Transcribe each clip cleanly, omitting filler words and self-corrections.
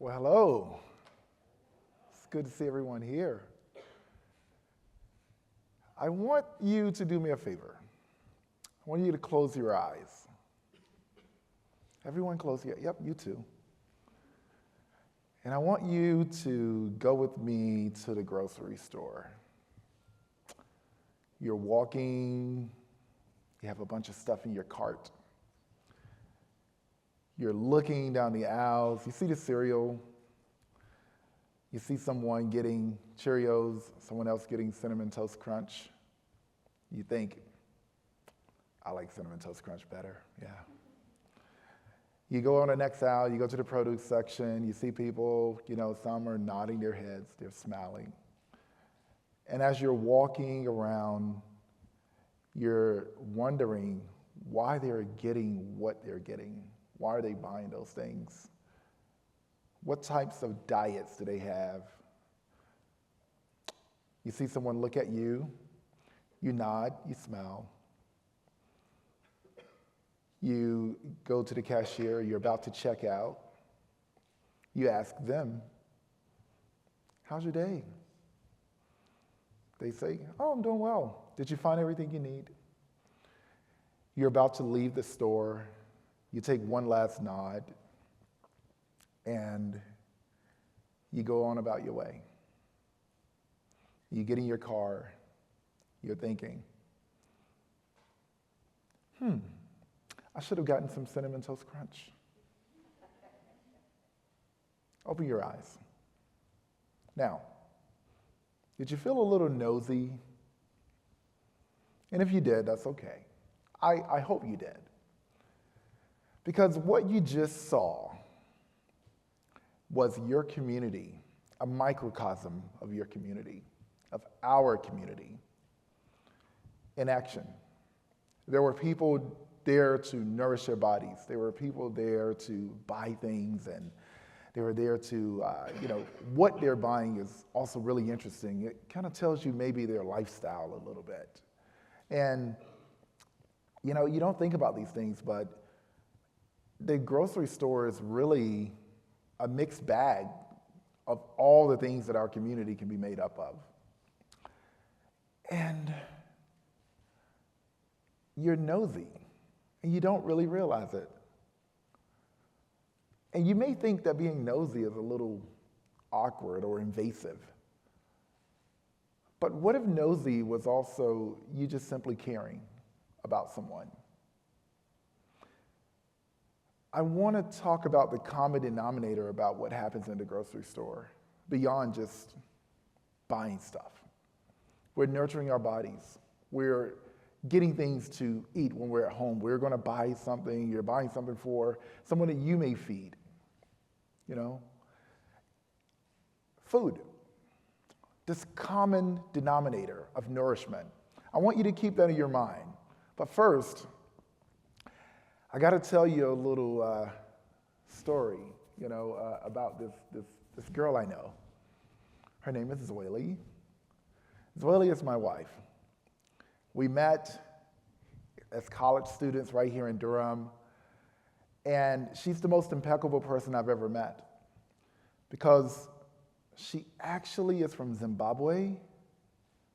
Well, hello. It's good to see everyone here. I want you to do me a favor. I want you to close your eyes. Everyone close your eyes. Yep, you too. And I want you to go with me to the grocery store. You're walking, you have a bunch of stuff in your cart. You're looking down the aisles, you see the cereal, you see someone getting Cheerios, someone else getting Cinnamon Toast Crunch. You think, I like Cinnamon Toast Crunch better, yeah. You go on the next aisle, you go to the produce section, you see people, some are nodding their heads, they're smiling. And as you're walking around, you're wondering why they're getting what they're getting. Why are they buying those things? What types of diets do they have? You see someone look at you, you nod, you smile. You go to the cashier, you're about to check out. You ask them, how's your day? They say, oh, I'm doing well. Did you find everything you need? You're about to leave the store. You take one last nod, and you go on about your way. You get in your car, you're thinking, I should have gotten some Cinnamon Toast Crunch. Open your eyes. Now, did you feel a little nosy? And if you did, that's okay. I hope you did. Because what you just saw was your community, a microcosm of your community, of our community, in action. There were people there to nourish their bodies. There were people there to buy things, and they were there to, what they're buying is also really interesting. It kind of tells you maybe their lifestyle a little bit. And, you don't think about these things, but the grocery store is really a mixed bag of all the things that our community can be made up of. And you're nosy, and you don't really realize it. And you may think that being nosy is a little awkward or invasive. But what if nosy was also you just simply caring about someone? I want to talk about the common denominator about what happens in the grocery store, beyond just buying stuff. We're nurturing our bodies. We're getting things to eat when we're at home. We're going to buy something. You're buying something for someone that you may feed. Food. This common denominator of nourishment. I want you to keep that in your mind. But first, I got to tell you a little story, about this girl I know. Her name is Zoili. Zoili is my wife. We met as college students right here in Durham, and she's the most impeccable person I've ever met because she actually is from Zimbabwe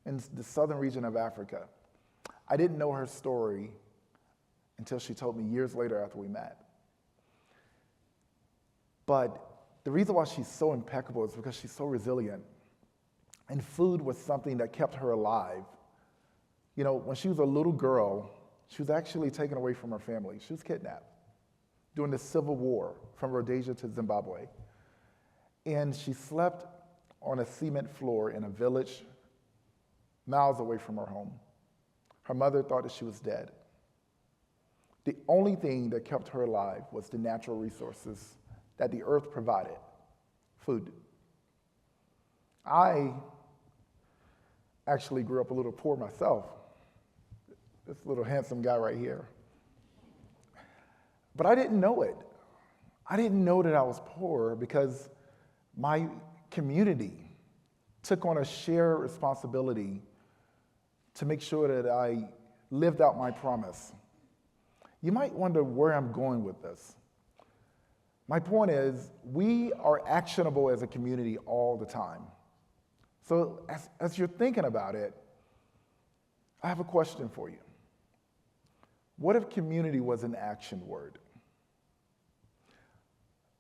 in the southern region of Africa. I didn't know her story until she told me years later after we met. But the reason why she's so impeccable is because she's so resilient. And food was something that kept her alive. When she was a little girl, she was actually taken away from her family. She was kidnapped during the Civil War from Rhodesia to Zimbabwe. And she slept on a cement floor in a village miles away from her home. Her mother thought that she was dead. The only thing that kept her alive was the natural resources that the earth provided, food. I actually grew up a little poor myself. This little handsome guy right here. But I didn't know it. I didn't know that I was poor because my community took on a shared responsibility to make sure that I lived out my promise. You might wonder where I'm going with this. My point is, we are actionable as a community all the time. So as you're thinking about it, I have a question for you. What if community was an action word?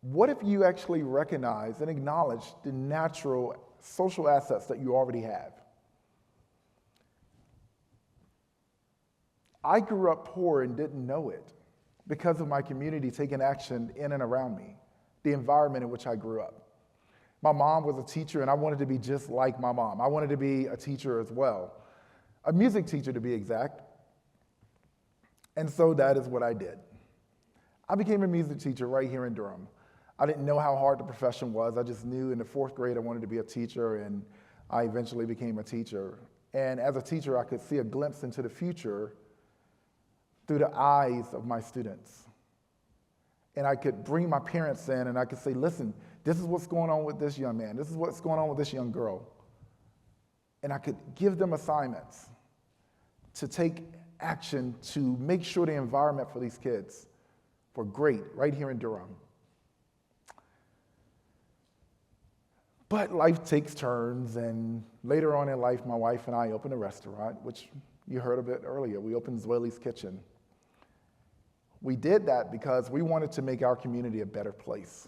What if you actually recognize and acknowledge the natural social assets that you already have? I grew up poor and didn't know it because of my community taking action in and around me, the environment in which I grew up. My mom was a teacher, and I wanted to be just like my mom. I wanted to be a teacher as well, a music teacher to be exact. And so that is what I did. I became a music teacher right here in Durham. I didn't know how hard the profession was. I just knew in the 4th grade I wanted to be a teacher, and I eventually became a teacher. And as a teacher, I could see a glimpse into the future through the eyes of my students. And I could bring my parents in and I could say, listen, this is what's going on with this young man. This is what's going on with this young girl. And I could give them assignments to take action to make sure the environment for these kids were great right here in Durham. But life takes turns, and later on in life, my wife and I opened a restaurant, which you heard a bit earlier. We opened Zweli's Kitchen. We did that because we wanted to make our community a better place.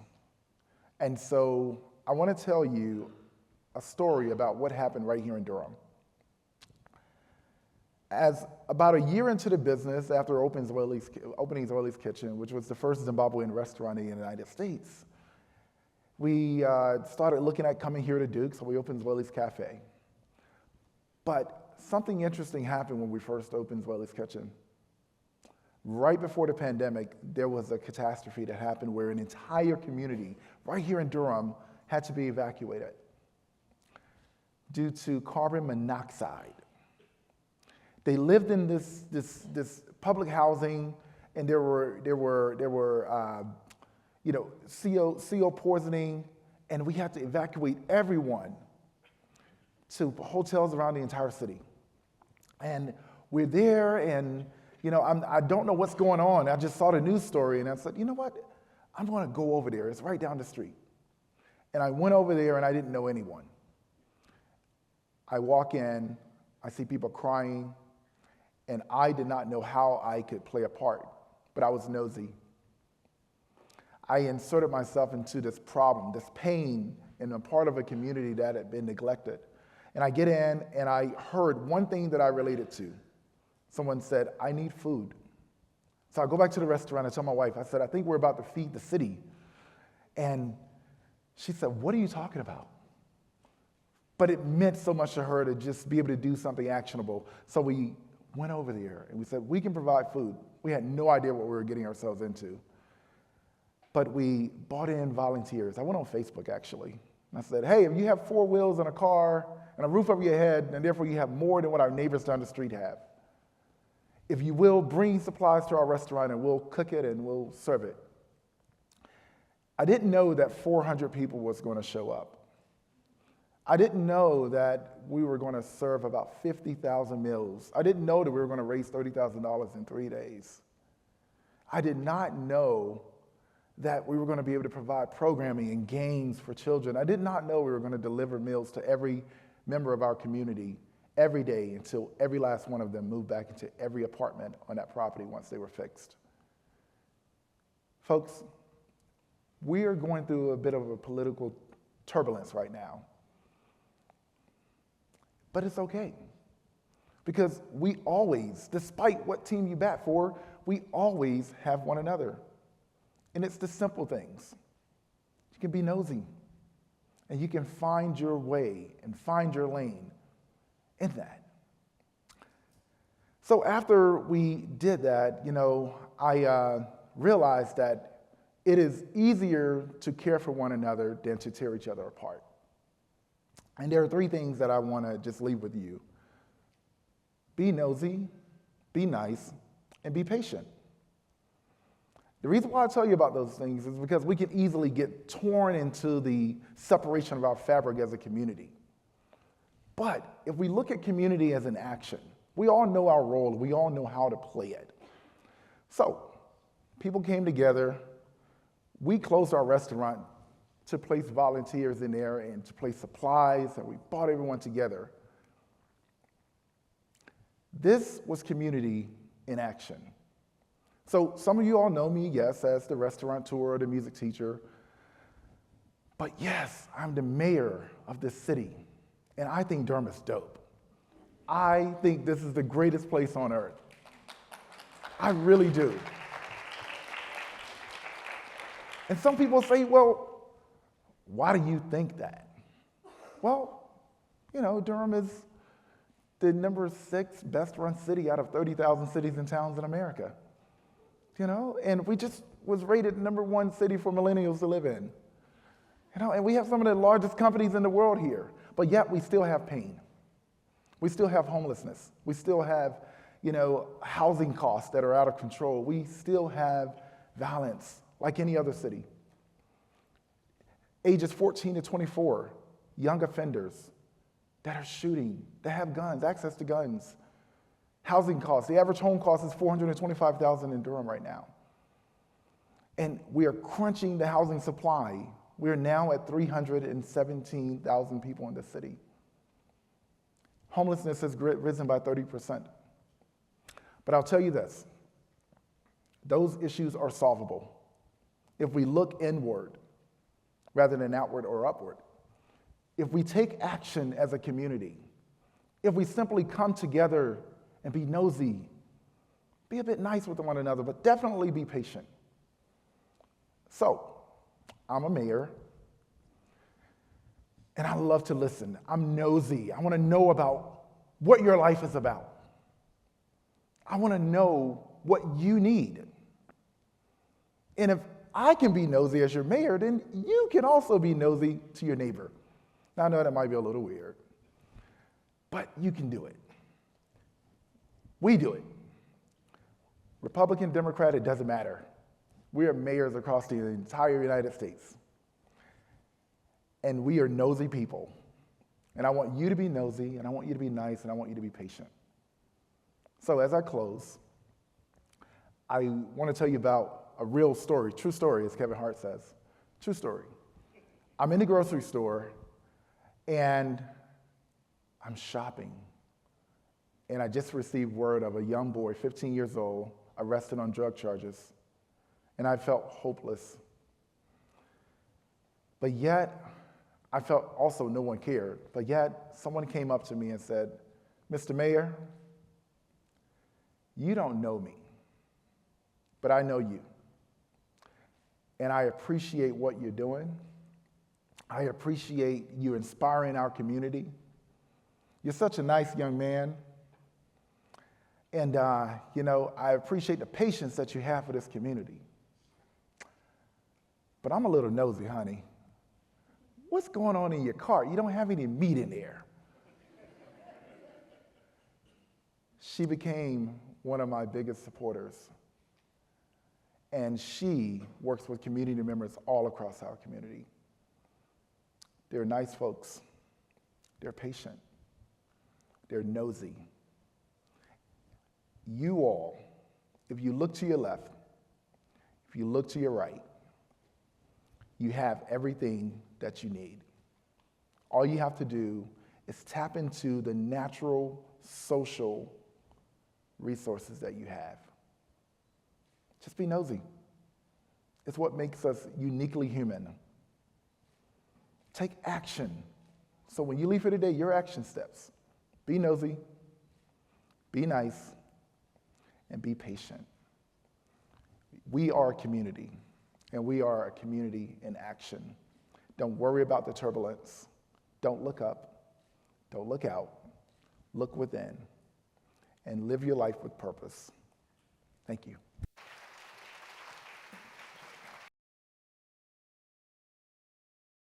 And so I want to tell you a story about what happened right here in Durham. As about a year into the business, after opening Zweli's Kitchen, which was the first Zimbabwean restaurant in the United States, we started looking at coming here to Duke, so we opened Zweli's Cafe. But something interesting happened when we first opened Zweli's Kitchen. Right before the pandemic, there was a catastrophe that happened where an entire community right here in Durham had to be evacuated due to carbon monoxide. They lived in this public housing, and there were CO poisoning, and we had to evacuate everyone to hotels around the entire city. And we're there, and I don't know what's going on. I just saw the news story, and I said, you know what? I'm going to go over there. It's right down the street. And I went over there, and I didn't know anyone. I walk in, I see people crying, and I did not know how I could play a part, but I was nosy. I inserted myself into this problem, this pain, in a part of a community that had been neglected. And I get in, and I heard one thing that I related to. Someone said, I need food. So I go back to the restaurant and tell my wife, I said, I think we're about to feed the city. And she said, what are you talking about? But it meant so much to her to just be able to do something actionable. So we went over there, and we said, we can provide food. We had no idea what we were getting ourselves into. But we brought in volunteers. I went on Facebook, actually. And I said, hey, if you have 4 wheels and a car and a roof over your head, and therefore you have more than what our neighbors down the street have, if you will, bring supplies to our restaurant and we'll cook it and we'll serve it. I didn't know that 400 people was going to show up. I didn't know that we were going to serve about 50,000 meals. I didn't know that we were going to raise $30,000 in 3 days. I did not know that we were going to be able to provide programming and games for children. I did not know we were going to deliver meals to every member of our community every day until every last one of them moved back into every apartment on that property once they were fixed. Folks, we are going through a bit of a political turbulence right now. But it's okay. Because we always, despite what team you bat for, we always have one another. And it's the simple things. You can be nosy, and you can find your way and find your lane in that. So after we did that, I realized that it is easier to care for one another than to tear each other apart. And there are 3 things that I want to just leave with you. Be nosy, be nice, and be patient. The reason why I tell you about those things is because we can easily get torn into the separation of our fabric as a community. But if we look at community as an action, we all know our role, we all know how to play it. So, people came together, We closed our restaurant to place volunteers in there and to place supplies, and we brought everyone together. This was community in action. So some of you all know me, yes, as the restaurateur, the music teacher. But yes, I'm the mayor of this city, and I think Durham is dope. I think this is the greatest place on earth. I really do. And some people say, well, why do you think that? Well, Durham is the number 6 best run city out of 30,000 cities and towns in America. And we just was rated the number 1 city for millennials to live in. And we have some of the largest companies in the world here, but yet we still have pain. We still have homelessness. We still have, housing costs that are out of control. We still have violence like any other city. Ages 14 to 24, young offenders that are shooting, that have guns, access to guns. Housing costs, the average home cost is $425,000 in Durham right now. And we are crunching the housing supply. We're now at 317,000 people in the city. Homelessness has risen by 30%. But I'll tell you this, those issues are solvable if we look inward rather than outward or upward. If we take action as a community, if we simply come together and be nosy, be a bit nice with one another, but definitely be patient. So, I'm a mayor, and I love to listen. I'm nosy. I want to know about what your life is about. I want to know what you need. And if I can be nosy as your mayor, then you can also be nosy to your neighbor. Now, I know that might be a little weird, but you can do it. We do it. Republican, Democrat, it doesn't matter. We are mayors across the entire United States. And we are nosy people. And I want you to be nosy, and I want you to be nice, and I want you to be patient. So as I close, I want to tell you about a real story, true story, as Kevin Hart says. True story. I'm in the grocery store, and I'm shopping. And I just received word of a young boy, 15 years old, arrested on drug charges. And I felt hopeless. But yet, I felt also no one cared. But yet, someone came up to me and said, Mr. Mayor, you don't know me, but I know you. And I appreciate what you're doing. I appreciate you inspiring our community. You're such a nice young man. And, I appreciate the patience that you have for this community. But I'm a little nosy, honey. What's going on in your cart? You don't have any meat in there. She became one of my biggest supporters. And she works with community members all across our community. They're nice folks. They're patient. They're nosy. You all, if you look to your left, if you look to your right, you have everything that you need. All you have to do is tap into the natural, social resources that you have. Just be nosy. It's what makes us uniquely human. Take action. So when you leave here today, your action steps. Be nosy, be nice, and be patient. We are a community, and we are a community in action. Don't worry about the turbulence. Don't look up. Don't look out. Look within, and live your life with purpose. Thank you.